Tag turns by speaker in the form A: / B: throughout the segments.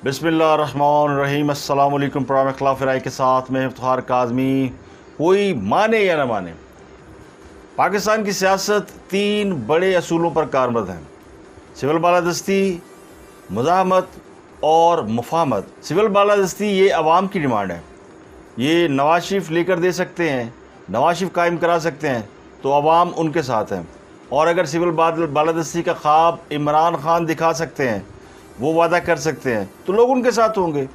A: बिस्मिल्लाहिर्रहमानिर्रहीम। अस्सलाम वालेकुम। प्रोग्राम खिलाफ राय के साथ मैं इफ्तिखार काज़मी। कोई माने या न माने, पाकिस्तान की सियासत तीन बड़े असूलों पर कारबंद है: सिविल बालादस्ती, मुज़ाहमत और मुफाहमत। सिविल बालादस्ती ये अवाम की डिमांड है, ये नवाज शरीफ लेकर दे सकते हैं, नवाज शरीफ कायम करा सकते हैं तो अवाम उनके साथ हैं। और अगर सिविल बालादस्ती का ख्वाब इमरान खान दिखा सकते हैं, वो वादा कर सकते हैं, तो लोग उनके साथ होंगे।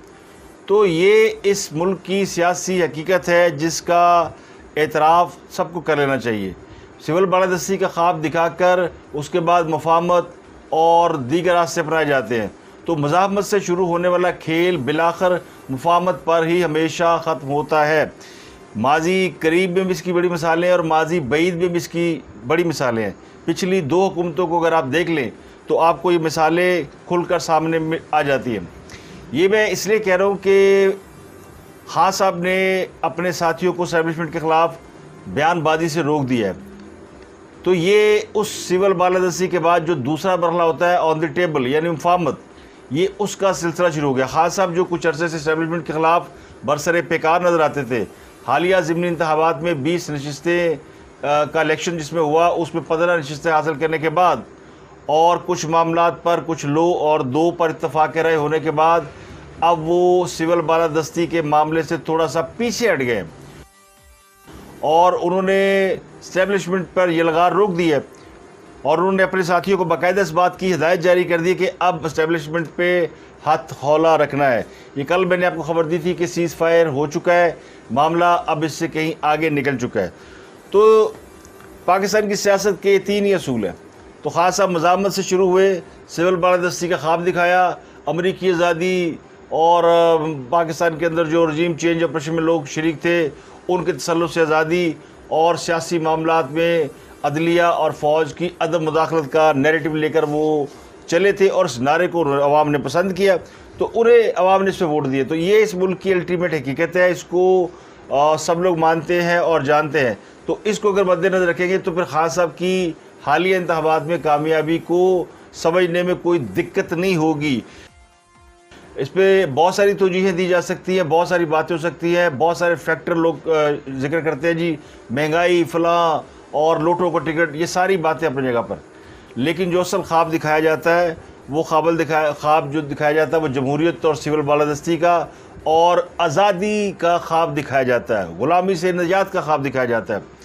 A: तो ये इस मुल्क की सियासी हकीकत है जिसका एतराफ़ सबको कर लेना चाहिए। सिविल बालादस्ती का ख्वाब दिखाकर उसके बाद मुफाहमत और दीगर रास्ते अपनाए जाते हैं, तो मुज़ाहमत से शुरू होने वाला खेल बिलाखिर मुफाहमत पर ही हमेशा ख़त्म होता है। माजी करीब में भी इसकी बड़ी मिसालें हैं और माजी बईद में भी इसकी बड़ी मिसालें हैं। पिछली दो हुकूमतों को अगर आप देख लें तो आपको ये मिसालें खुलकर सामने में आ जाती हैं। ये मैं इसलिए कह रहा हूँ कि खान साहब ने अपने साथियों को एस्टैब्लिशमेंट के ख़िलाफ़ बयानबाजी से रोक दिया है। तो ये उस सिविल बालादस्ती के बाद जो दूसरा मरहला होता है ऑन द टेबल यानी मुफाहमत, ये उसका सिलसिला शुरू हो गया। खान साहब जो कुछ अरसे से एस्टैब्लिशमेंट के ख़िलाफ़ बरसरे पेकार नज़र आते थे, हालिया ज़िमनी इंतखाबात में 20 नशिस्तें का इलेक्शन जिसमें हुआ, उसमें 15 नशिस्तें हासिल करने के बाद और कुछ मामलात पर कुछ लो और दो पर इत्तफाक राय होने के बाद अब वो सिविल बालादस्ती के मामले से थोड़ा सा पीछे हट गए और उन्होंने इस्टेब्लिशमेंट पर ये लगार रोक दी है। और उन्होंने अपने साथियों को बाकायदा इस बात की हिदायत जारी कर दी कि अब इस्टेब्लिशमेंट पे हाथ हौला रखना है। ये कल मैंने आपको खबर दी थी कि सीज़ फायर हो चुका है, मामला अब इससे कहीं आगे निकल चुका है। तो पाकिस्तान की सियासत के तीन ही असूल हैं। तो ख़ास साहब मुज़ाहमत से शुरू हुए, सिविल बालादस्ती का ख्वाब दिखाया, अमरीकी आज़ादी और पाकिस्तान के अंदर जो रजीम चेंज ऑपरेशन में लोग शरीक थे उनके तसल्लुत से आज़ादी और सियासी मामलात में अदलिया और फ़ौज की अदम मुदाखलत का नैरेटिव लेकर वो चले थे और इस नारे को अवाम ने पसंद किया, तो उन्हें अवाम ने इस पर वोट दिए। तो ये इस मुल्क की अल्टीमेट हकीकत है, इसको सब लोग मानते हैं और जानते हैं। तो इसको अगर मद्देनज़र रखेंगे तो फिर खान साहब की हालिया इंतखाबात में कामयाबी को समझने में कोई दिक्कत नहीं होगी। इस पर बहुत सारी तोजीहें दी जा सकती हैं, बहुत सारी बातें हो सकती हैं, बहुत सारे फैक्टर लोग जिक्र करते हैं, जी महंगाई फ़लाँ और लोटो का टिकट, ये सारी बातें अपनी जगह पर। लेकिन जो असल ख्वाब दिखाया जाता है वो ख्वाब जो दिखाया जाता है वो जमहूरियत और सिविल बालादस्ती का और आज़ादी का ख्वाब दिखाया जाता है, ग़ुलामी से निजात का ख्वाब दिखाया जाता है।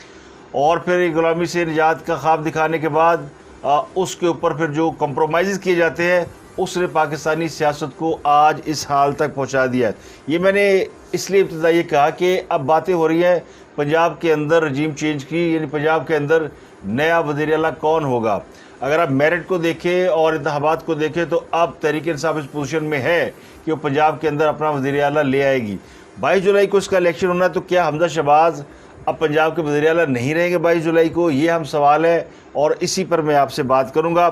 A: और फिर ग़ुलामी से निजात का ख्वाब दिखाने के बाद उसके ऊपर फिर जो कंप्रोमाइज़ किए जाते हैं उसने पाकिस्तानी सियासत को आज इस हाल तक पहुंचा दिया है। ये मैंने इसलिए इब्तिदा ये कहा कि अब बातें हो रही हैं पंजाब के अंदर रजीम चेंज की, यानी पंजाब के अंदर नया वज़ीर आला कौन होगा। अगर आप मेरिट को देखें और इंतखाबात को देखें तो अब तहरीक इंसाफ इस पोजीशन में है कि वो पंजाब के अंदर अपना वज़ीर आला ले आएगी। 22 जुलाई को इसका इलेक्शन होना है, तो क्या हमजा शहबाज अब पंजाब के वज़ीर आला नहीं रहेंगे 22 जुलाई को? ये हम सवाल है और इसी पर मैं आपसे बात करूँगा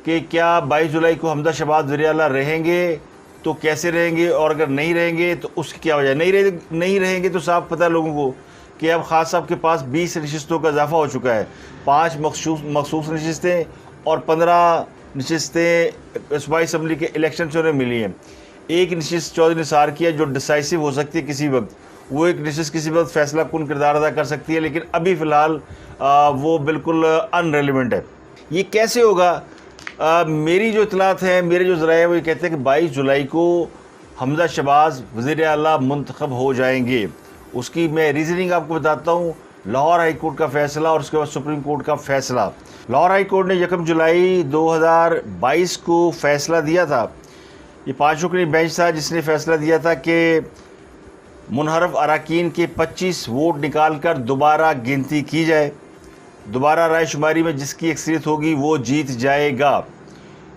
A: कि क्या 22 जुलाई को हमजा शहबाज वज़ीर आला रहेंगे तो कैसे रहेंगे, और अगर नहीं रहेंगे तो उसकी क्या वजह। नहीं रहेंगे तो साफ पता है लोगों को कि अब खान साहब के पास 20 नशिस्तों का इजाफा हो चुका है। 5 मखसूस नशिस्तें और 15 नशिस्तें सूबाई असम्बली के इलेक्शन से उन्हें मिली हैं। एक नशिस्त चौधरी निसार की है जो डिसाइसिव हो सकती है किसी वक्त, वो एक नशिस्त किसी वक्त फैसला कुन किरदार अदा कर सकती है, लेकिन अभी फ़िलहाल वो बिल्कुल अनरेलिवेंट है। ये कैसे होगा? मेरी जो इतलात है, मेरे जो ज़राए हैं वो ये कहते हैं कि 22 जुलाई को हमजा शहबाज वज़ीर आला मुंतखब हो जाएंगे। उसकी मैं रीज़निंग आपको बताता हूँ। लाहौर हाई कोर्ट का फ़ैसला और उसके बाद सुप्रीम कोर्ट का फ़ैसला। लाहौर हाई कोर्ट ने 1 जुलाई 2022 को फ़ैसला दिया था। ये 5 रुकनी बेंच था जिसने फ़ैसला दिया था कि मुनहरफ अरकान के 25 वोट निकाल कर दोबारा गिनती की जाए, दोबारा रायशुमारी में जिसकी अक्सरियत होगी वो जीत जाएगा।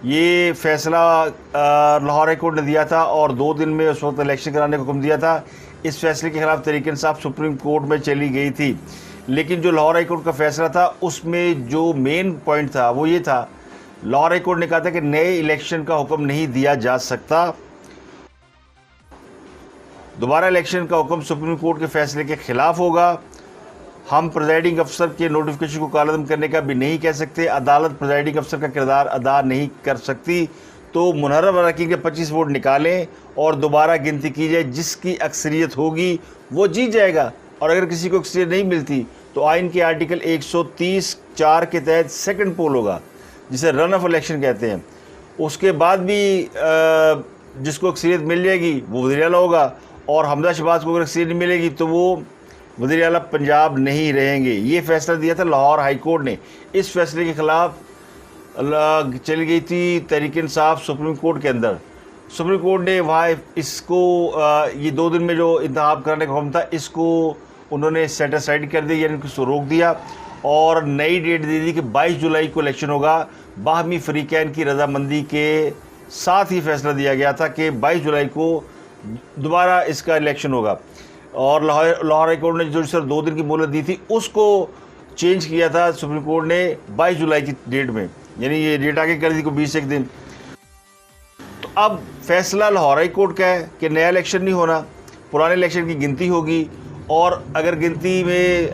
A: ये फ़ैसला लाहौर हाई कोर्ट ने दिया था और 2 दिन में उस वक्त इलेक्शन कराने का हुक्म दिया था। इस फैसले के ख़िलाफ़ तहरीक इंसाफ सुप्रीम कोर्ट में चली गई थी, लेकिन जो लाहौर हाई कोर्ट का फ़ैसला था उसमें जो मेन पॉइंट था वो ये था, लाहौर हाई कोर्ट ने कहा था कि नए इलेक्शन का हुक्म नहीं दिया जा सकता। दोबारा इलेक्शन का हुक्म सुप्रीम कोर्ट के फ़ैसले के ख़िलाफ़ होगा। हम प्रिजाइडिंग अफसर के नोटिफिकेशन को कालअदम करने का भी नहीं कह सकते। अदालत प्रिजाइडिंग अफसर का किरदार अदा नहीं कर सकती। तो मुनहरफ अरकान के 25 वोट निकालें और दोबारा गिनती की जाए, जिसकी अक्सरियत होगी वो जीत जाएगा। और अगर किसी को अक्सरियत नहीं मिलती तो आइन के आर्टिकल 130(4) के तहत सेकंड पोल होगा, जिसे रन ऑफ इलेक्शन कहते हैं। उसके बाद भी जिसको अक्सरियत मिल जाएगी वो वज़ीर-ए-आला होगा, और हमजा शहबाज को अगर अक्सरियत नहीं मिलेगी तो वो वज़ीर-ए-आला पंजाब नहीं रहेंगे। ये फैसला दिया था लाहौर हाई कोर्ट ने। इस फैसले के ख़िलाफ़ चली गई थी तहरीक इंसाफ सुप्रीम कोर्ट के अंदर। सुप्रीम कोर्ट ने वहाँ इसको ये 2 दिन में जो इंतखाब कराने का हुक्म था, इसको उन्होंने सेट असाइड कर दिया, यानी उसको रोक दिया, और नई डेट दे दी कि 22 जुलाई को इलेक्शन होगा। बाहमी फरीकैन की रजामंदी के साथ ही फैसला दिया गया था कि 22 जुलाई को दोबारा इसका इलेक्शन होगा। और लाहौर हाई कोर्ट ने जो सर 2 दिन की मोहलत दी थी, उसको चेंज किया था सुप्रीम कोर्ट ने 22 जुलाई की डेट में, यानी ये डेट आगे कर दी को 20 दिन। तो अब फैसला लाहौर हाई कोर्ट का है कि नया इलेक्शन नहीं होना, पुराने इलेक्शन की गिनती होगी, और अगर गिनती में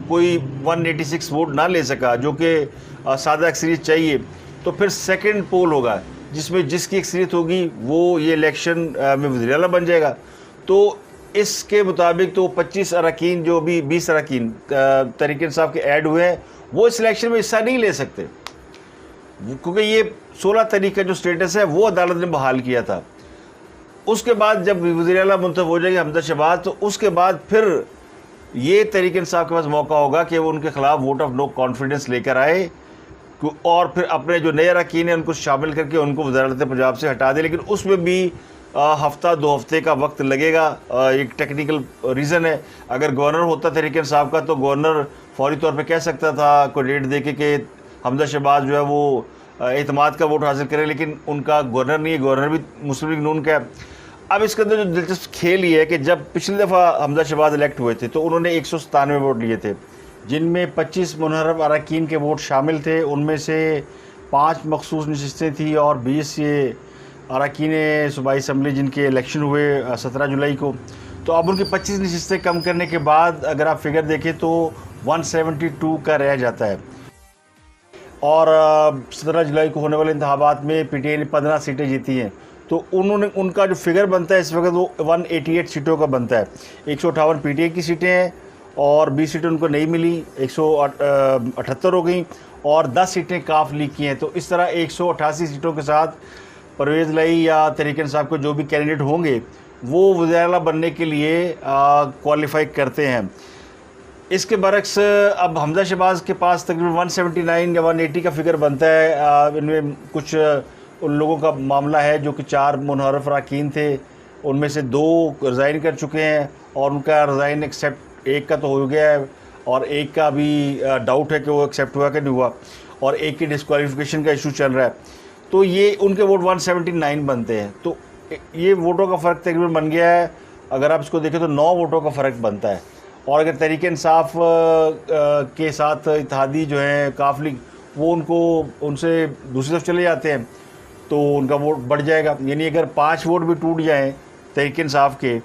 A: कोई 186 वोट ना ले सका, जो कि सादा अक्सरियत चाहिए, तो फिर सेकंड पोल होगा, जिसमें जिसकी अक्सरियत होगी वो ये इलेक्शन में वज़ीर-ए-आला बन जाएगा। तो इसके मुताबिक तो 25 अरकान, जो भी 20 अरकान तहरीक इंसाफ के ऐड हुए हैं, वो इस इलेक्शन में हिस्सा नहीं ले सकते, क्योंकि ये 16 तारीख का जो स्टेटस है वो अदालत ने बहाल किया था। उसके बाद जब वज़ीर-ए-आला मुंतखब हो जाएंगे हमजा शहबाज, तो उसके बाद फिर ये तहरीक इंसाफ के पास मौका होगा कि वो उनके ख़िलाफ़ वोट ऑफ नो कॉन्फिडेंस लेकर आए, और फिर अपने जो नए अरकान हैं उनको शामिल करके उनको वज़ारत पंजाब से हटा दे। लेकिन उसमें भी हफ्ता 2 हफ्ते का वक्त लगेगा। एक टेक्निकल रीज़न है। अगर गवर्नर होता तहरीक इंसाफ का, तो गवर्नर फौरी तौर पे कह सकता था कोई डेट दे के कि हमजा शहबाज जो है वो एतमाद का वोट हासिल करें, लेकिन उनका गवर्नर नहीं है, गवर्नर भी मुस्लिम लीग नून का है। अब इसके अंदर जो दिलचस्प खेल ये है कि जब पिछली दफ़ा हमजा शहबाज इलेक्ट हुए थे तो उन्होंने 197 वोट लिए थे, जिनमें 25 मुनहरफ अरकान के वोट शामिल थे। उनमें से 5 मखसूस नशिस्तें थी और 20 ये अरकान सूबाई असम्बली जिनके इलेक्शन हुए 17 जुलाई को। तो अब उनकी 25 नशिस्तें कम करने के बाद अगर आप फिगर देखें तो 172 का रह जाता है। और 17 जुलाई को होने वाले इंतखाबात में PTI ने 15 सीटें जीती हैं, तो उनका जो फिगर बनता है इस वक्त वो 188 सीटों का बनता है। 158 PTI की सीटें हैं और 20 सीटें उनको नहीं मिली, 178 हो गई, और 10 सीटें काफ लीग की हैं। तो इस तरह 188 सीटों के साथ परवेज़ लाई या तहरीक इंसाफ को जो भी कैंडिडेट होंगे वो वज़ीर-ए-आला बनने के लिए क्वालिफाई करते हैं। इसके बरक्स अब हमजा शहबाज के पास तकरीबन 179 या 180 का फिगर बनता है। इनमें कुछ उन लोगों का मामला है जो कि 4 मुनहरफ अरकान थे, उनमें से 2 रिज़ाइन कर चुके हैं, और उनका रिज़ाइन एक्सेप्ट एक का तो हो गया है, और एक का भी डाउट है कि वो एक्सेप्ट हुआ कि नहीं हुआ, और एक की डिस्क्वालिफिकेशन का इशू चल रहा है। तो ये उनके वोट 179 बनते हैं। तो ये वोटों का फ़र्क तकरीबन बन गया है। अगर आप इसको देखें तो 9 वोटों का फ़र्क बनता है। और अगर तहरीक इंसाफ के साथ इत्तेहादी जो हैं काफ लीग, वो उनसे दूसरी तरफ चले जाते हैं तो उनका वोट बढ़ जाएगा। यानी अगर 5 वोट भी टूट जाएँ तहरीक इंसाफ के,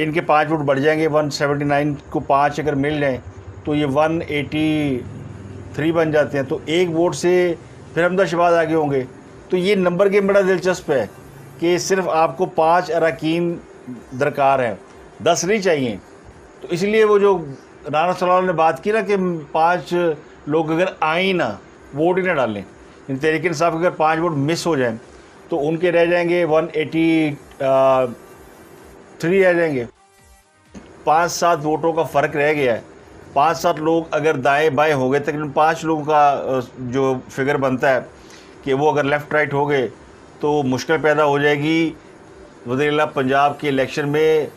A: इनके 5 वोट बढ़ जाएंगे। 179 को 5 अगर मिल जाएँ तो ये 183 बन जाते हैं। तो 1 वोट से फिर हमजा शहबाज आगे होंगे। तो ये नंबर गेम बड़ा दिलचस्प है कि सिर्फ आपको 5 अरकान दरकार हैं, 10 नहीं चाहिए। तो इसलिए वो जो राना सलाल ने बात की ना कि 5 लोग अगर आए ना, वोट ही ना डालें, तहरीक इंसाफ अगर 5 वोट मिस हो जाएं तो उनके रह जाएंगे 183 रह जाएंगे। 5-7 वोटों का फ़र्क रह गया है। 5-7 लोग अगर दाएं बाएं हो गए, तकरीबन 5 लोगों का जो फिगर बनता है कि वो अगर लेफ़्ट राइट हो गए तो मुश्किल पैदा हो जाएगी वज़ीर-ए-आला पंजाब के इलेक्शन में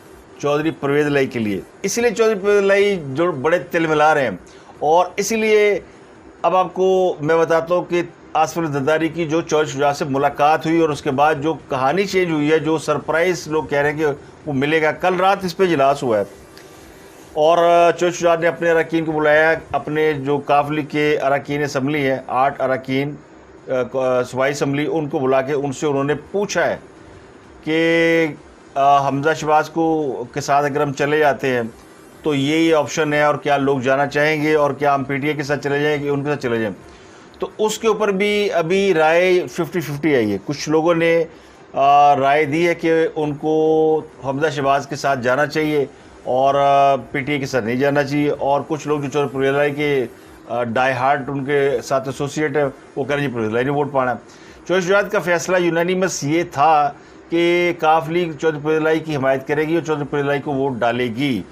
A: चौधरी परवेज़ लाई के लिए। इसीलिए चौधरी परवेज़ लाई जो बड़े तिलमिला रहे हैं, और इसीलिए अब आपको मैं बताता हूँ कि आसिफ अली ज़रदारी की जो चौधरी शुजात से मुलाकात हुई और उसके बाद जो कहानी चेंज हुई है, जो सरप्राइज़ लोग कह रहे हैं कि वो मिलेगा। कल रात इस पर इजलास हुआ है और चौधरी शुजात ने अपने अरकान को बुलाया। अपने जो काफ लीग के अरकान असम्बली है, 8 अरकान सूबाई असम्बली, उनको बुला के उनसे उन्होंने पूछा है कि हमजा शहबाज के साथ अगर हम चले जाते हैं तो ये ऑप्शन है, और क्या लोग जाना चाहेंगे, और क्या हम PTI के साथ चले जाएंगे, उनके साथ चले जाएं। तो उसके ऊपर भी अभी राय 50-50 आई है। कुछ लोगों ने राय दी है कि उनको हमजा शहबाज के साथ जाना चाहिए और पीटीआई के साथ नहीं जाना चाहिए, और कुछ लोग जो चौधरी परवेज़ इलाही के डाई हार्ट उनके साथ एसोसिएट है वो कह रहे हैं परवेज़ इलाही ने वोट पाना। चौधरी शुजात का फैसला यूनानिमस ये था कि काफ लीग चौधरी परवेज़ इलाही की हिमायत करेगी और चौधरी परवेज़ इलाही को वोट डालेगी।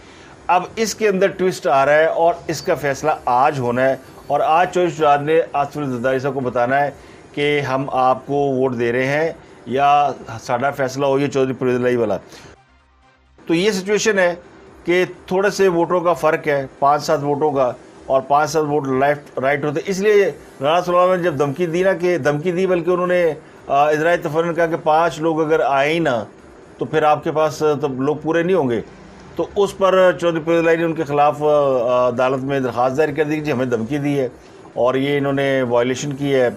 A: अब इसके अंदर ट्विस्ट आ रहा है और इसका फैसला आज होना है, और आज चौधरी शुजात ने आसिफ अली जरदारी साहब को बताना है कि हम आपको वोट दे रहे हैं या साडा फैसला हो ये चौधरी परवेज़ इलाही वाला। तो ये सिचुएशन है कि थोड़े से वोटों का फ़र्क है, 5-7 वोटों का, और 5-7 वोट लेफ्ट राइट होते। इसलिए राणा सलावत ने जब धमकी दी ना, कि धमकी दी बल्कि उन्होंने इजराइल तफर ने कहा कि 5 लोग अगर आए ही ना तो फिर आपके पास तो लोग पूरे नहीं होंगे। तो उस पर चौधरी परवेज़ इलाही ने उनके ख़िलाफ़ अदालत में दरख्वास्त दायर कर दी कि हमें धमकी दी है और ये इन्होंने वायलेशन की है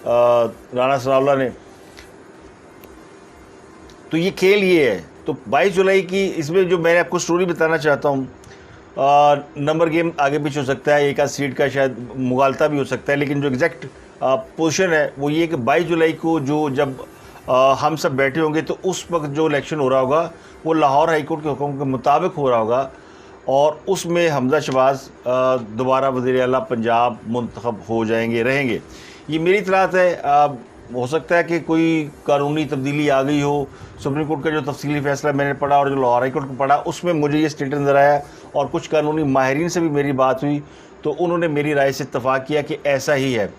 A: राणा सलावत ने। तो ये खेल ये है। तो 22 जुलाई की इसमें जो मैं आपको स्टोरी बताना चाहता हूँ, नंबर गेम आगे पीछे हो सकता है, एक आध सीट का शायद मुगालता भी हो सकता है, लेकिन जो एग्जैक्ट पोजीशन है वो ये कि 22 जुलाई को जब हम सब बैठे होंगे तो उस वक्त जो इलेक्शन हो रहा होगा वो लाहौर हाई कोर्ट के हुक्म के मुताबिक हो रहा होगा, और उसमें हमजा शहबाज दोबारा वज़ीर आला पंजाब मुंतखब हो जाएंगे, रहेंगे। ये मेरी इत्तलात है। हो सकता है कि कोई कानूनी तब्दीली आ गई हो। सुप्रीम कोर्ट का जो तफसीली फ़ैसला मैंने पढ़ा और जो लाहौर हाई कोर्ट को पढ़ा उसमें मुझे ये स्टेट नज़र आया, और कुछ कानूनी माहिरीन से भी मेरी बात हुई तो उन्होंने मेरी राय से इत्तफाक़ किया कि ऐसा ही है।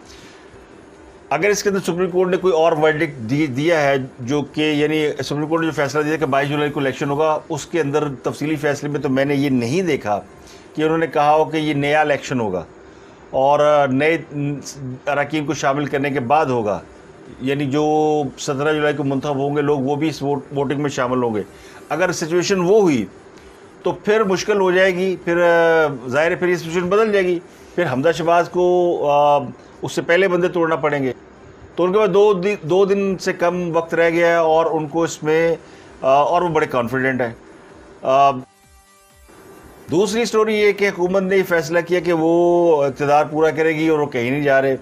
A: अगर इसके अंदर सुप्रीम कोर्ट ने कोई और वर्डिक्ट दिया है, जो कि यानी सुप्रीम कोर्ट ने जो फैसला दिया कि 22 जुलाई को इलेक्शन होगा, उसके अंदर तफसीली फ़ैसले में तो मैंने ये नहीं देखा कि उन्होंने कहा हो कि ये नया इलेक्शन होगा और नए अरकान को शामिल करने के बाद होगा, यानी जो 17 जुलाई को मुंतखब होंगे लोग वो भी इस वोटिंग में शामिल होंगे। अगर सिचुएशन वो हुई तो फिर मुश्किल हो जाएगी, फिर ज़ाहिर है फिर ये सिचुएशन बदल जाएगी, फिर हमजा शहबाज को उससे पहले बंदे तोड़ना पड़ेंगे। तो उनके पास 2 दिन से कम वक्त रह गया है और उनको इसमें और वो बड़े कॉन्फिडेंट है। दूसरी स्टोरी ये कि हुकूमत ने फैसला किया कि वो इक़्तिदार पूरा करेगी और वो कहीं नहीं जा रहे,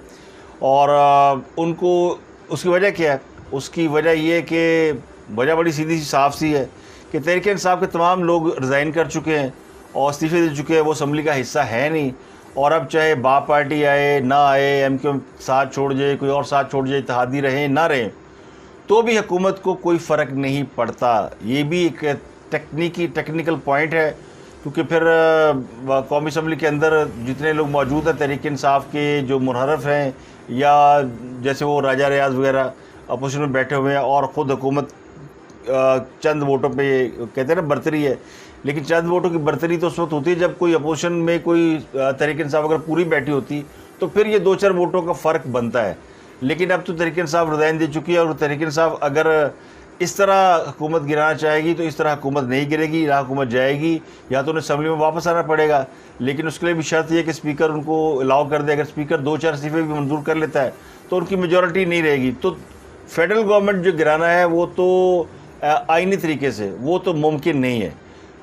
A: और उनको उसकी वजह क्या है? उसकी वजह ये है कि वजह बड़ी सीधी सी साफ सी है कि तहरीक इंसाफ के तमाम लोग रिज़ाइन कर चुके हैं और इस्तीफ़े दे चुके हैं, वो असम्बली का हिस्सा है नहीं, और अब चाहे बाप पार्टी आए ना आए, एमक्यूएम साथ छोड़ जाए, कोई और साथ छोड़ जाए, इत्तेहादी रहें ना रहें, तो भी हुकूमत को कोई फ़र्क नहीं पड़ता। ये भी एक टेक्निकल पॉइंट है, क्योंकि फिर कौमी असम्बली के अंदर जितने लोग मौजूद हैं तहरीक इंसाफ के जो मुनहरफ हैं या जैसे वो राजा रियाज वगैरह अपोजिशन में बैठे हुए हैं, और ख़ुद हुकूमत चंद वोटों पे कहते हैं ना बरतरी है, लेकिन चंद वोटों की बरतरी तो उस वक्त होती है जब कोई अपोजिशन में कोई तहरीक इंसाफ अगर पूरी बैठी होती तो फिर ये 2-4 वोटों का फ़र्क बनता है। लेकिन अब तो तहरीक इंसाफ रिज़ाइन दे चुकी है, और तहरीक इंसाफ अगर इस तरह हुकूमत गिराना चाहेगी तो इस तरह हुकूमत नहीं गिरेगी, या हुकूमत जाएगी या तो उन्हें असम्बली में वापस आना पड़ेगा। लेकिन उसके लिए भी शर्त यह कि स्पीकर उनको अलाउ कर दे। अगर स्पीकर 2-4 इस्तीफ़े भी मंजूर कर लेता है तो उनकी मेजॉरिटी नहीं रहेगी। तो फेडरल गवर्नमेंट जो गिराना है वो तो आइनी तरीके से वो तो मुमकिन नहीं है।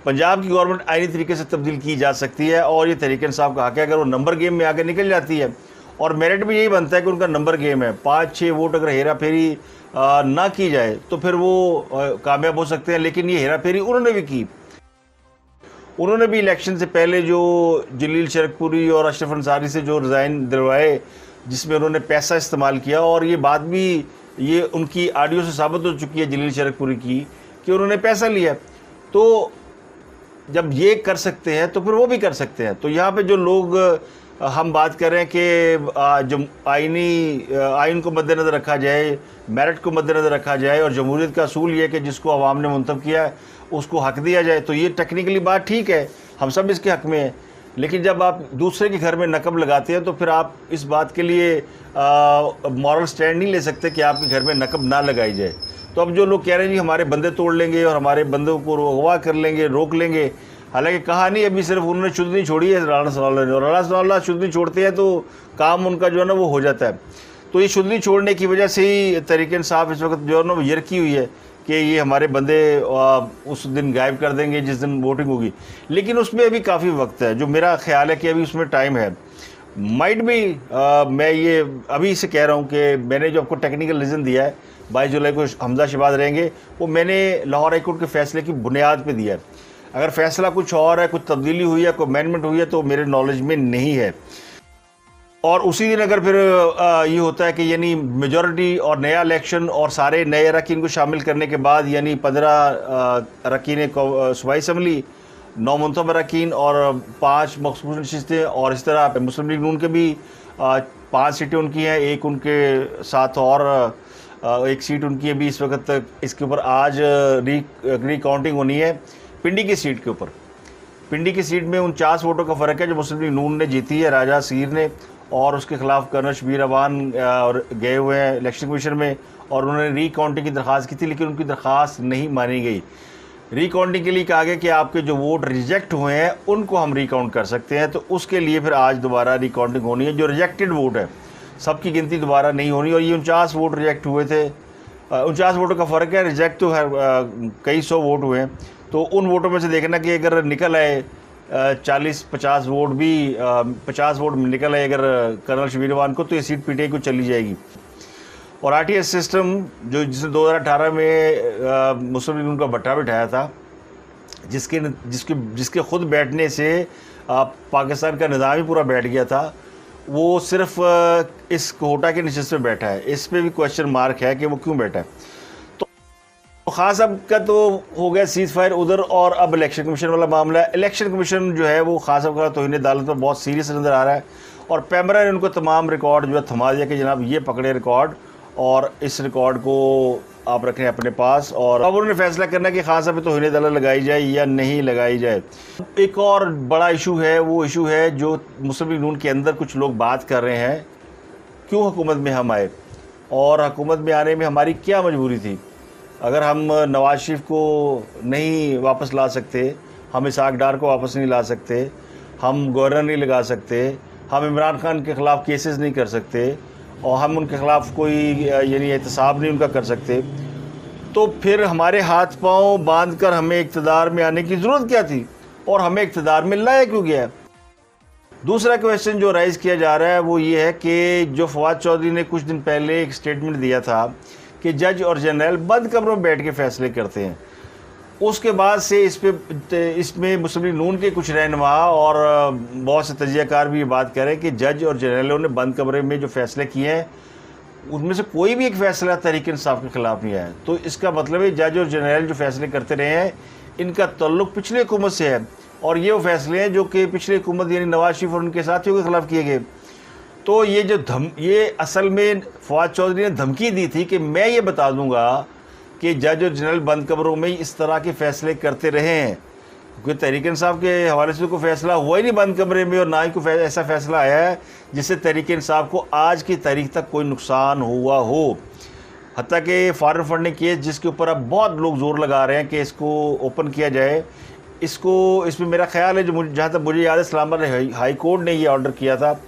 A: पंजाब की गवर्नमेंट आइनी तरीके से तब्दील की जा सकती है, और ये तहरीक इंसाफ का हक़ है अगर वो नंबर गेम में आगे निकल जाती है, और मेरिट भी यही बनता है कि उनका नंबर गेम है। 5-6 वोट अगर हेरा फेरी ना की जाए तो फिर वो कामयाब हो सकते हैं। लेकिन ये हेरा फेरी उन्होंने भी की। उन्होंने भी इलेक्शन से पहले जो जलील शरकपुरी और अशरफ अंसारी से जो रिज़ाइन दिलवाए, जिसमें उन्होंने पैसा इस्तेमाल किया, और ये बात भी ये उनकी ऑडियो से साबित हो चुकी है जलील शरकपुरी की कि उन्होंने पैसा लिया। तो जब ये कर सकते हैं तो फिर वो भी कर सकते हैं। तो यहाँ पे जो लोग हम बात कर रहे हैं कि जो आइन को मद्देनज़र रखा जाए, मेरिट को मद्देनज़र रखा जाए, और जमहूरियत का असूल ये है कि जिसको अवाम ने मुंतखब किया है उसको हक़ दिया जाए, तो ये टेक्निकली बात ठीक है, हम सब इसके हक़ में हैं। लेकिन जब आप दूसरे के घर में नकब लगाते हैं तो फिर आप इस बात के लिए मॉरल स्टैंड नहीं ले सकते कि आपके घर में नकब ना लगाई जाए। तो अब जो लोग कह रहे हैं जी हमारे बंदे तोड़ लेंगे और हमारे बंदों को अगवा कर लेंगे, रोक लेंगे, हालांकि कहा नहीं, अभी सिर्फ उन्होंने शुद्धनी छोड़ी है राणा सलावत ने, और राणा सलावत शुद्धनी छोड़ते हैं तो काम उनका जो है ना वो हो जाता है। तो ये शुद्धनी छोड़ने की वजह से ही तहरीक इंसाफ इस वक्त जो है ना वो यरकी हुई है कि ये हमारे बंदे उस दिन गायब कर देंगे जिस दिन वोटिंग होगी। लेकिन उसमें अभी काफ़ी वक्त है, जो मेरा ख्याल है कि अभी उसमें टाइम है। माइट भी मैं ये अभी इसे कह रहा हूँ कि मैंने जो आपको टेक्निकल रीज़न दिया है 22 जुलाई को हमजा शहबाज रहेंगे, वो मैंने लाहौर हाई कोर्ट के फैसले की बुनियाद पे दिया है। अगर फैसला कुछ और है, कुछ तब्दीली हुई है, कोई अमेंडमेंट हुई है, तो मेरे नॉलेज में नहीं है। और उसी दिन अगर फिर ये होता है कि यानी मेजॉरिटी और नया इलेक्शन और सारे नए अरकान को शामिल करने के बाद यानी 15 अरकान सूबाई असम्बली, 9 मुंतखब अरकान और 5 मखसूस नशिस्तें, और इस तरह मुस्लिम लीग नून के भी 5 सीटें उनकी हैं, एक उनके साथ और एक सीट उनकी अभी इस वक्त तक इसके ऊपर आज री काउंटिंग होनी है पिंडी की सीट के ऊपर। पिंडी की सीट में 49 वोटों का फ़र्क है जो मुस्लिम लीग नून ने जीती है, राजा सीर ने, और उसके खिलाफ कर्नल शबीर अवान और गए हुए हैं इलेक्शन कमीशन में, और उन्होंने री काउंटिंग की दरख्वास्त की थी, लेकिन उनकी दरख्वास्त नहीं मानी गई। री काउंटिंग के लिए कहा गया कि आपके जो वोट रिजेक्ट हुए हैं उनको हम री काउंट कर सकते हैं, तो उसके लिए फिर आज दोबारा री काउंटिंग होनी है। जो रिजेक्टेड वोट है सबकी गिनती दोबारा नहीं होनी, और ये 49 वोट रिजेक्ट हुए थे। 49 वोटों का फ़र्क है, रिजेक्ट तो कई सौ वोट हुए हैं, तो उन वोटों में से देखना कि अगर निकल आए 40-50 वोट भी 50 वोट निकल आए अगर कर्नल शबीर अवान को, तो ये सीट पीटीआई को चली जाएगी। और आरटीएस सिस्टम जो जिसने 2018 में मुस्लिम लीग का भट्टा बिठाया था, जिसके खुद बैठने से पाकिस्तान का निज़ाम ही पूरा बैठ गया था, वो सिर्फ इस कोटा के नशिस्त में बैठा है। इस पर भी क्वेश्चन मार्क है कि वो क्यों बैठा है। तो ख़ास अब का तो हो गया सीज़ फायर उधर, और अब इलेक्शन कमीशन वाला मामला है। इलेक्शन कमीशन जो है वो ख़ास अब का तौहीन अदालत पर बहुत सीरियस नज़र आ रहा है, और पैमरा ने उनको तमाम रिकॉर्ड जो है थमा दिया कि जनाब ये पकड़े रिकॉर्ड, और इस रिकॉर्ड को आप रखें अपने पास, और अब उन्होंने फैसला करना कि खासा पे तौहीन अदालत लगाई जाए या नहीं लगाई जाए। एक और बड़ा इशू है, वो इशू है जो मुस्लिम लीग नून के अंदर कुछ लोग बात कर रहे हैं, क्यों हुकूमत में हम आए और हुकूमत में आने में हमारी क्या मजबूरी थी। अगर हम नवाज शरीफ को नहीं वापस ला सकते, हम इसहाक डार को वापस नहीं ला सकते, हम गवर्नर नहीं लगा सकते, हम इमरान खान के ख़िलाफ़ केसेस नहीं कर सकते, और हम उनके ख़िलाफ़ कोई यानी एहतसाब नहीं उनका कर सकते, तो फिर हमारे हाथ पांव बांध कर हमें इक़्तिदार में आने की ज़रूरत क्या थी, और हमें इक़्तिदार में लाया क्यों गया। दूसरा क्वेश्चन जो राइज़ किया जा रहा है वो ये है कि जो फवाद चौधरी ने कुछ दिन पहले एक स्टेटमेंट दिया था कि जज और जनरल बंद कमरों में बैठ के फ़ैसले करते हैं, उसके बाद से इसमें मुस्लिम लीग नून के कुछ रहनुमा और बहुत से तजियाकार भी ये बात कह रहे हैं कि जज और जनरलों ने बंद कमरे में जो फ़ैसले किए हैं उनमें से कोई भी एक फ़ैसला तहरीक इंसाफ के ख़िलाफ़ नहीं आया। तो इसका मतलब है जज और जनरल जो फ़ैसले करते रहे हैं इनका तल्लुक़ पिछले हुकूमत से है, और ये वो फ़ैसले हैं जो कि पिछले हुकूमत यानी नवाज शरीफ और उनके साथियों के ख़िलाफ़ किए गए। तो ये जो ये असल में फवाद चौधरी ने धमकी दी थी कि मैं ये बता दूंगा कि जज और जनरल बंद कमरों में इस तरह के फ़ैसले करते रहे हैं, क्योंकि तहरीक इंसाफ के हवाले से कोई फ़ैसला हुआ ही नहीं बंद कमरे में, और ना ही कोई ऐसा फ़ैसला आया है जिससे तहरीक इंसाफ को आज की तारीख तक कोई नुकसान हुआ हो। हत्ता कि फॉरेन फंडिंग केस जिसके ऊपर अब बहुत लोग जोर लगा रहे हैं कि इसको ओपन किया जाए, इसमें मेरा ख्याल है जो जहाँ तक मुझे याद है इस्लामाबाद हाई कोर्ट ने ये ऑर्डर किया था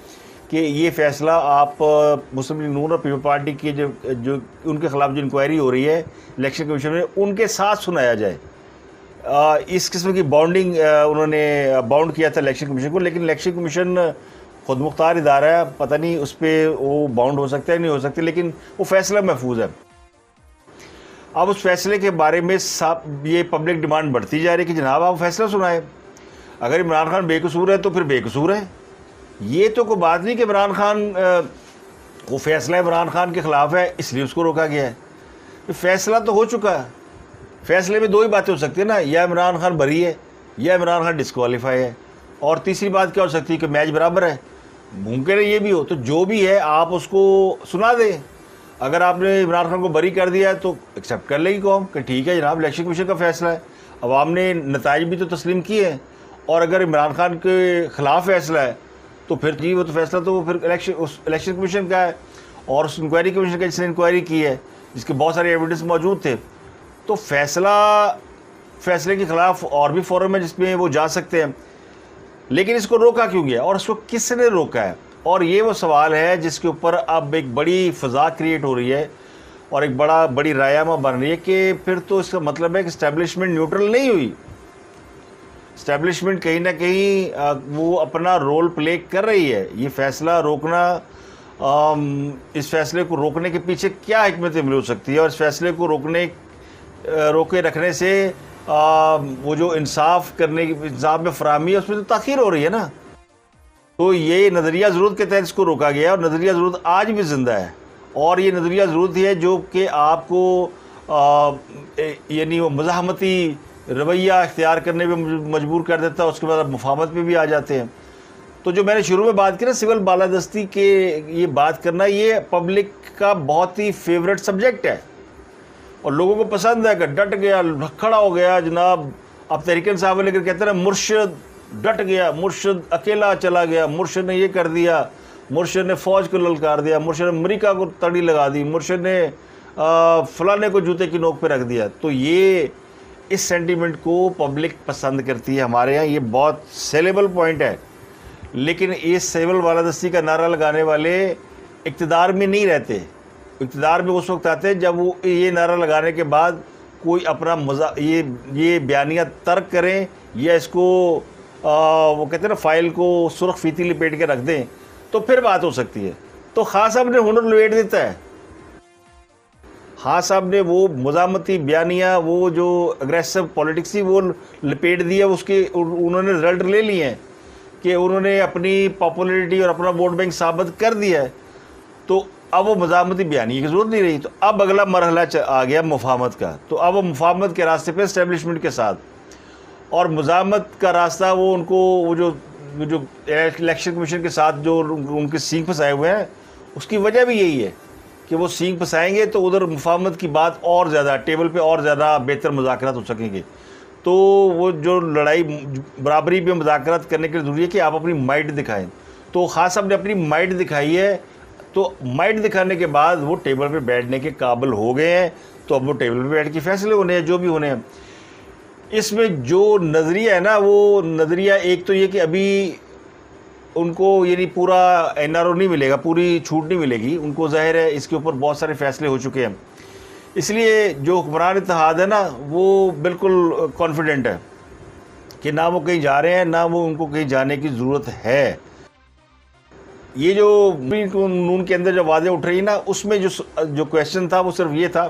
A: कि ये फ़ैसला आप मुस्लिम लीग नून और पीपल पार्टी की जो उनके ख़िलाफ़ जो इंक्वायरी हो रही है इलेक्शन कमीशन में उनके साथ सुनाया जाए। इस किस्म की बाउंडिंग उन्होंने बाउंड किया था इलेक्शन कमीशन को, लेकिन इलेक्शन कमीशन खुद मुख्तार इदारा है, पता नहीं उस पर वो बाउंड हो सकता है नहीं हो सकती, लेकिन वो फ़ैसला महफूज है। अब उस फैसले के बारे में ये पब्लिक डिमांड बढ़ती जा रही है कि जनाब आप फैसला सुनाए। अगर इमरान खान बेकसूर है तो फिर बेकसूर है, ये तो कोई बात नहीं कि इमरान खान वो फैसला इमरान खान के ख़िलाफ़ है इसलिए उसको रोका गया है। फैसला तो हो चुका है, फैसले में दो ही बातें हो सकती है ना, या इमरान खान बरी है या इमरान खान डिस्क्वालीफाई है, और तीसरी बात क्या हो सकती है कि मैच बराबर है। मुमकिन है ये भी हो, तो जो भी है आप उसको सुना दें। अगर आपने इमरान खान को बरी कर दिया है तो एक्सेप्ट कर लेगी कौम कि ठीक है जनाब इलेक्शन कमीशन का फ़ैसला है, अवाम ने नताइज भी तो तस्लीम किए हैं, और अगर इमरान खान के ख़िलाफ़ फ़ैसला है तो फिर जी वो तो फैसला तो फिर इलेक्शन कमीशन का है, और उस इंक्वायरी कमीशन का जिसने इंक्वायरी की है जिसके बहुत सारे एविडेंस मौजूद थे, तो फैसले के ख़िलाफ़ और भी फोरम है जिसमें वो जा सकते हैं। लेकिन इसको रोका क्यों गया और इसको किसने रोका है, और ये वो सवाल है जिसके ऊपर अब एक बड़ी फ़ज़ा क्रिएट हो रही है और एक बड़ी रायमा बन रही है कि फिर तो इसका मतलब है कि इस्टेब्लिशमेंट न्यूट्रल नहीं हुई। इस्टेब्लिशमेंट कहीं ना कहीं वो अपना रोल प्ले कर रही है। ये फैसला रोकना, इस फैसले को रोकने के पीछे क्या हिकमत अमली हो सकती है, और इस फैसले को रोके रखने से वो जो इंसाफ में फराहमी है उसमें तो ताख़ीर हो रही है ना। तो ये नज़रिया ज़रूरत के तहत इसको रोका गया, और नज़रिया ज़रूरत आज भी ज़िंदा है। और ये नज़रिया ज़रूरत ही है जो कि आपको यानी वो मज़ाहमती रवैया इख्तियार करने पे मजबूर कर देता है, उसके बाद आप मुफाहमत पे भी आ जाते हैं। तो जो मैंने शुरू में बात की ना सिविल बालादस्ती के, ये बात करना, ये पब्लिक का बहुत ही फेवरेट सब्जेक्ट है और लोगों को पसंद है कि डट गया, खड़ा हो गया जनाब। अब तहरीक इंसाफ लेकर कहते हैं मुर्शद डट गया, मुर्शद अकेला चला गया, मुर्शद ने ये कर दिया, मुर्शद ने फ़ौज को ललकार दिया, मुर्शद ने अमरीका को तड़ी लगा दी, मुर्शद ने फलाने को जूते की नोक पे रख दिया। तो ये इस सेंटीमेंट को पब्लिक पसंद करती है हमारे यहाँ, ये बहुत सेलेबल पॉइंट है। लेकिन ये सिविल बालादस्ती का नारा लगाने वाले इक़्तिदार में नहीं रहते। इक़्तिदार में उस वक्त आते हैं जब वो ये नारा लगाने के बाद कोई अपना ये बयानिया तर्क करें, या इसको वो कहते हैं ना फाइल को सुर्ख फीती लिपेट के रख दें, तो फिर बात हो सकती है। तो खान साहब ने हुनर लपेट देता है। खान साहब ने वो मुज़ामती बयानिया, वो जो अग्रेसिव पॉलिटिक्स थी वो लपेट दिया, उसके उन्होंने रिजल्ट ले लिए हैं कि उन्होंने अपनी पॉपुलरिटी और अपना वोट बैंक साबित कर दिया है। तो अब वो मुज़ामती बयानी की ज़रूरत नहीं रही। तो अब अगला मरहला आ गया मुफाहमत का। तो अब वो मुफाहमत के रास्ते पे इस्टेब्लिशमेंट के साथ, और मुज़ाहमत का रास्ता वो उनको वो जो इलेक्शन कमीशन के साथ जो उनके सींग फंसाए हुए हैं, उसकी वजह भी यही है कि वो सींग फंसाएंगे तो उधर मुफाहमत की बात और ज़्यादा टेबल पे और ज़्यादा बेहतर मुज़ाकरात हो सकेंगे। तो वो जो लड़ाई बराबरी पे मुज़ाकरात करने के लिए ज़रूरी है कि आप अपनी माइट दिखाएं। तो खान साहब ने अपनी माइट दिखाई है। तो माइट दिखाने के बाद वो टेबल पे बैठने के काबिल हो गए हैं। तो अब वो टेबल पे बैठ के फैसले होने हैं जो भी होने हैं। इसमें जो नज़रिया है ना, वो नज़रिया एक तो ये कि अभी उनको यानी पूरा एनआरओ नहीं मिलेगा, पूरी छूट नहीं मिलेगी उनको, ज़ाहिर है इसके ऊपर बहुत सारे फैसले हो चुके हैं। इसलिए जो हुक्मरान इत्तेहाद है ना, वो बिल्कुल कॉन्फिडेंट है कि ना वो कहीं जा रहे हैं, ना वो उनको कहीं जाने की ज़रूरत है। ये जो नून के अंदर जो आवाज़ें उठ रही ना, उसमें जो क्वेश्चन था वो सिर्फ ये था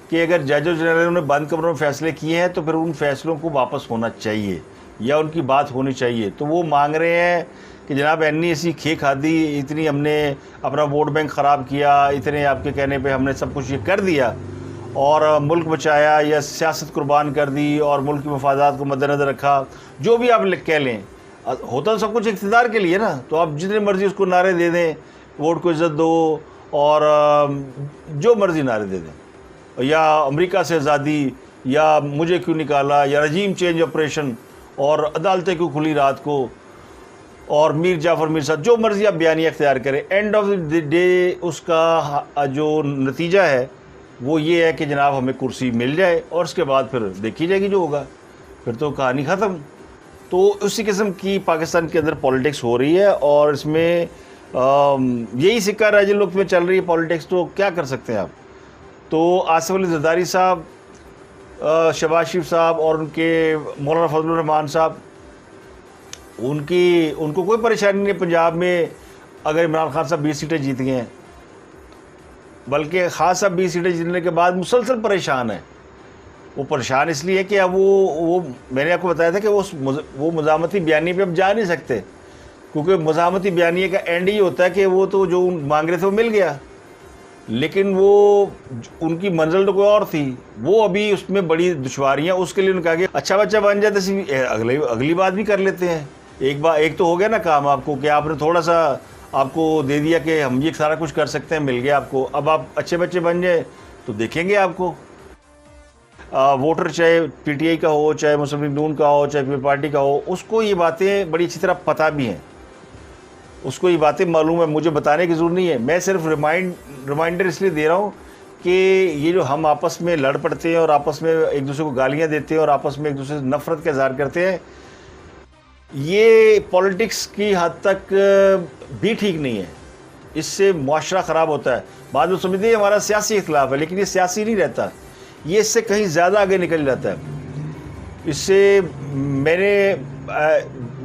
A: कि अगर जज जनरल ने बंद कमरों में फ़ैसले किए हैं तो फिर उन फैसलों को वापस होना चाहिए या उनकी बात होनी चाहिए। तो वो मांग रहे हैं कि जनाब एनी ऐसी खे खादी, इतनी हमने अपना वोट बैंक ख़राब किया, इतने आपके कहने पे हमने सब कुछ ये कर दिया और मुल्क बचाया या सियासत कुर्बान कर दी और मुल्क की मफादात को मद्देनज़र रखा, जो भी आप कह लें, होता तो सब कुछ इक़्तिदार के लिए ना। तो आप जितने मर्ज़ी उसको नारे दे दें, वोट को इज़्ज़त दो और जो मर्ज़ी नारे दे दें, या अमेरिका से आज़ादी, या मुझे क्यों निकाला, या रजीम चेंज ऑपरेशन, और अदालतें क्यों खुली रात को, और मीर जाफ़र मीर साहब, जो मर्ज़ी आप बयानिया इख्तियार करें, एंड ऑफ द डे उसका जो नतीजा है वो ये है कि जनाब हमें कुर्सी मिल जाए और उसके बाद फिर देखी जाएगी जो होगा, फिर तो कहानी ख़त्म। तो उसी किस्म की पाकिस्तान के अंदर पॉलिटिक्स हो रही है और इसमें यही सिक्का राजल वक्त में चल रही है पॉलिटिक्स। तो क्या कर सकते हैं आप। तो आसिफ अली जरदारी साहब, शहबाज शरीफ साहब और उनके मौलाना फजलुर रहमान साहब, उनको कोई परेशानी नहीं पंजाब में अगर इमरान खान साहब 20 सीटें जीत गए हैं, बल्कि खान साहब 20 सीटें जीतने के बाद मुसलसल परेशान है। वो परेशान इसलिए है कि अब वो मैंने आपको बताया था कि वो मुज़ामती बयानी पे अब जा नहीं सकते, क्योंकि मुज़ामती बयानी का एंड ही होता है कि वो तो जो मांग रहे थे वो मिल गया, लेकिन वो उनकी मंजिल तो कोई और थी, वो अभी उसमें बड़ी दुश्वारियाँ। उसके लिए उन्होंने कहा कि अच्छा बच्चा बन जाए तो अगली बात भी कर लेते हैं। एक तो हो गया ना काम आपको कि आपने थोड़ा सा आपको दे दिया कि हम ये सारा कुछ कर सकते हैं, मिल गया आपको। अब आप अच्छे बच्चे बन जाए तो देखेंगे आपको। वोटर चाहे पीटीआई का हो, चाहे मुस्लिम लीग नून का हो, चाहे पीपल पार्टी का हो, उसको ये बातें बड़ी अच्छी तरह पता भी हैं, उसको ये बातें मालूम है। मुझे बताने की ज़रूरत नहीं है, मैं सिर्फ रिमाइंडर इसलिए दे रहा हूँ कि ये जो हम आपस में लड़ पड़ते हैं और आपस में एक दूसरे को गालियाँ देते हैं और आपस में एक दूसरे से नफ़रत का इज़हार करते हैं, ये पॉलिटिक्स की हद तक भी ठीक नहीं है। इससे मुआशरा ख़राब होता है। बाद में समझते हैं हमारा सियासी इख्तिलाफ है, लेकिन ये सियासी नहीं रहता, ये इससे कहीं ज़्यादा आगे निकल जाता है। इससे मेरे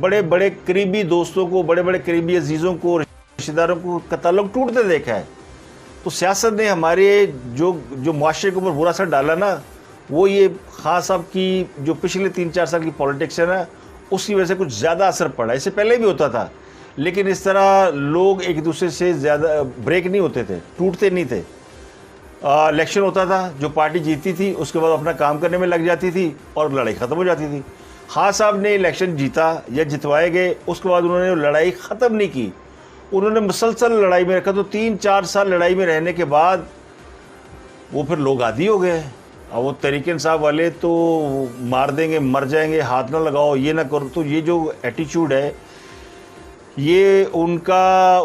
A: बड़े बड़े करीबी दोस्तों को, बड़े बड़े करीबी अजीज़ों को, रिश्तेदारों को का ताल्लुक टूटते देखा है। तो सियासत ने हमारे जो मुआशरे के ऊपर बुरा असर डाला ना, वो ये खान साहब की जो पिछले 3-4 साल की पॉलिटिक्स है ना, उसकी वजह से कुछ ज़्यादा असर पड़ा। इससे पहले भी होता था, लेकिन इस तरह लोग एक दूसरे से ज़्यादा ब्रेक नहीं होते थे, टूटते नहीं थे। इलेक्शन होता था, जो पार्टी जीतती थी उसके बाद अपना काम करने में लग जाती थी और लड़ाई ख़त्म हो जाती थी। खान साहब ने इलेक्शन जीता या जितवाए गए, उसके बाद उन्होंने लड़ाई ख़त्म नहीं की, उन्होंने मुसलसल लड़ाई में रखा। तो 3-4 साल लड़ाई में रहने के बाद वो फिर लोग आदी हो गए। अब वो तरीके इंसाफ वाले तो मार देंगे, मर जाएंगे, हाथ ना लगाओ, ये ना करो। तो ये जो एटीट्यूड है, ये उनका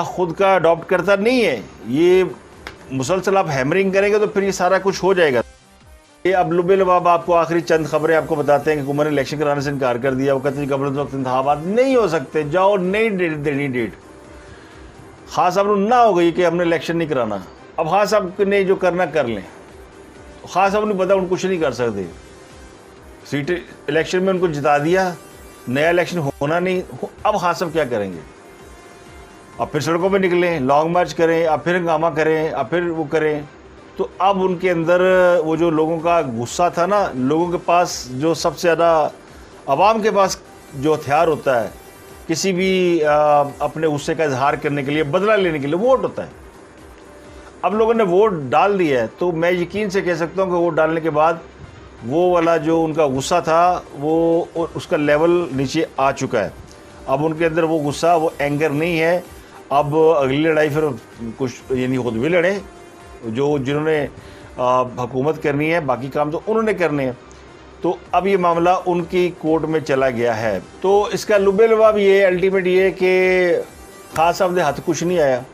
A: खुद का अडॉप्ट करता नहीं है। ये मुसलसल आप हैमरिंग करेंगे तो फिर ये सारा कुछ हो जाएगा। ये अब लुबेलबाब आपको आखिरी चंद खबरें आपको बताते हैं कि उमर ने इलेक्शन कराने से इनकार कर दिया। वो कहते हैं कबल वक्त इंतखाबात नहीं हो सकते, जाओ नई डेट देनी डेट। खान साहब ना हो गई कि हमने इलेक्शन नहीं कराना, अब खान साहब ने जो करना कर लें। खान साहब ने पता उनको कुछ नहीं कर सकते। सीट इलेक्शन में उनको जिता दिया, नया इलेक्शन होना नहीं। अब खान साहब क्या करेंगे? अब फिर सड़कों पे निकलें, लॉन्ग मार्च करें, अब फिर हंगामा करें, अब फिर वो करें। तो अब उनके अंदर वो जो लोगों का गुस्सा था ना, लोगों के पास जो सबसे ज़्यादा आवाम के पास जो हथियार होता है किसी भी अपने गुस्से का इजहार करने के लिए, बदला लेने के लिए, वोट होता है। अब लोगों ने वोट डाल दिया है, तो मैं यकीन से कह सकता हूँ कि वोट डालने के बाद वो वाला जो उनका गुस्सा था वो उसका लेवल नीचे आ चुका है। अब उनके अंदर वो गुस्सा, वो एंगर नहीं है। अब अगली लड़ाई फिर कुछ यानी खुद भी लड़ें, जिन्होंने हुकूमत करनी है, बाकी काम तो उन्होंने करने हैं। तो अब ये मामला उनकी कोर्ट में चला गया है। तो इसका लुबेलबाब ये अल्टीमेट ये कि खान साहब ने हाथ कुछ नहीं आया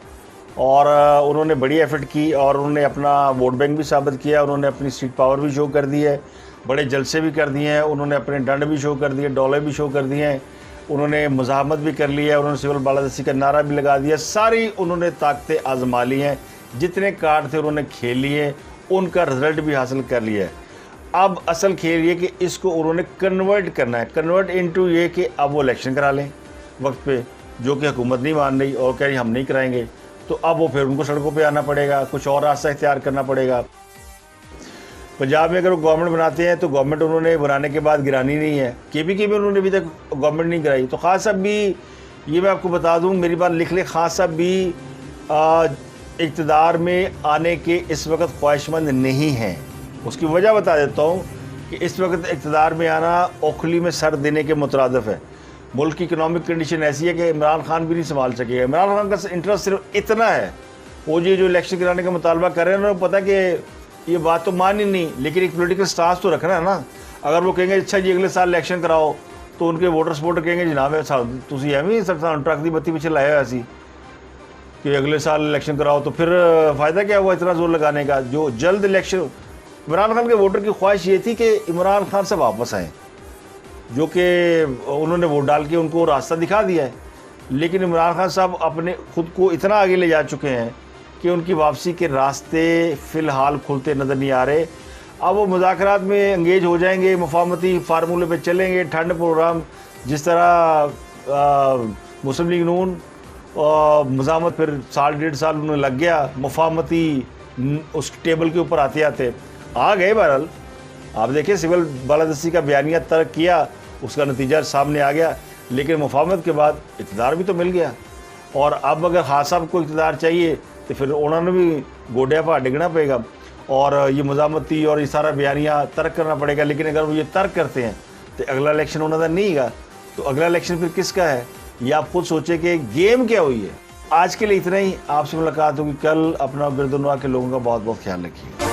A: और उन्होंने बड़ी एफर्ट की और उन्होंने अपना वोट बैंक भी साबित किया, उन्होंने अपनी स्ट्रीट पावर भी शो कर दी है, बड़े जलसे भी कर दिए हैं, उन्होंने अपने डंड भी शो कर दिए, डॉलर भी शो कर दिए हैं, उन्होंने मुज़ाहमत भी कर ली है, उन्होंने सिविल बालादस्ती का नारा भी लगा दिया। सारी उन्होंने ताकतें आजमा ली हैं, जितने कार्ड थे उन्होंने खेल लिए, उनका रिजल्ट भी हासिल कर लिया है। अब असल खेल ये कि इसको उन्होंने कन्वर्ट करना है, कन्वर्ट इनटू ये कि अब वो इलेक्शन करा लें वक्त पे, जो कि हुकूमत नहीं मान रही और कह रही हम नहीं कराएंगे। तो अब वो फिर उनको सड़कों पे आना पड़ेगा, कुछ और रास्ता इख्तियार करना पड़ेगा। पंजाब में अगर वो गवर्नमेंट बनाते हैं तो गवर्नमेंट उन्होंने बनाने के बाद गिरानी नहीं है। केपीके में उन्होंने अभी तक गवर्नमेंट नहीं कराई। तो खान साहब भी, ये मैं आपको बता दूं, मेरी बात लिख ले, खान साहब भी इक़्तिदार में आने के इस वक्त ख्वाहिशमंद नहीं हैं। उसकी वजह बता देता हूँ कि इस वक्त इक़्तिदार में आना ओखली में सर देने के मुतरादिफ है। मुल्क की इकनॉमिक कंडीशन ऐसी है कि इमरान खान भी नहीं संभाल सकेगा। इमरान खान का इंटरेस्ट सिर्फ इतना है, वो जो इलेक्शन कराने का मुतालबा कर रहे हैं, उन्हें पता कि ये बात तो मान ही नहीं, लेकिन एक पोलिटिकल स्टांस तो रखना है ना। अगर वो कहेंगे अच्छा जी अगले साल इलेक्शन कराओ, तो उनके वोटर सपोर्टर कहेंगे जनाब तुम एवं सकता ट्रक की बत्ती पीछे लाया ऐसी कि अगले साल इलेक्शन कराओ, तो फिर फ़ायदा क्या हुआ इतना जोर लगाने का। जो जल्द इलेक्शन, इमरान खान के वोटर की ख्वाहिश ये थी कि इमरान खान से वापस आएँ, जो कि उन्होंने वोट डाल के उनको रास्ता दिखा दिया है। लेकिन इमरान खान साहब अपने खुद को इतना आगे ले जा चुके हैं कि उनकी वापसी के रास्ते फ़िलहाल खुलते नज़र नहीं आ रहे। अब वो मुज़ाकरात में एंगेज हो जाएंगे, मुफाहमती फार्मूले पे चलेंगे, ठंड प्रोग्राम जिस तरह मुस्लिम लीग नून मुज़ामत फिर 1.5 साल उन्हें लग गया, मुफाहमती उस टेबल के ऊपर आते आते आ गए। बहरहाल आप देखिए सिविल बालादस्ती का बयानिया तर्क किया, उसका नतीजा सामने आ गया, लेकिन मुफाहमत के बाद इक़्तिदार भी तो मिल गया। और अब अगर खान साहब को इक़्तिदार चाहिए तो फिर उन्होंने भी गोड्या पर डिगना पड़ेगा और ये मुज़ामती और ये सारा बयानिया तर्क करना पड़ेगा। लेकिन अगर वो ये तर्क करते हैं तो अगला इलेक्शन होना था नहीं है, तो अगला इलेक्शन फिर किसका है ये आप खुद सोचें कि गेम क्या हुई है। आज के लिए इतना ही, आपसे मुलाकात होगी कल। अपना गिरदुनवा के लोगों का बहुत बहुत ख्याल रखिए।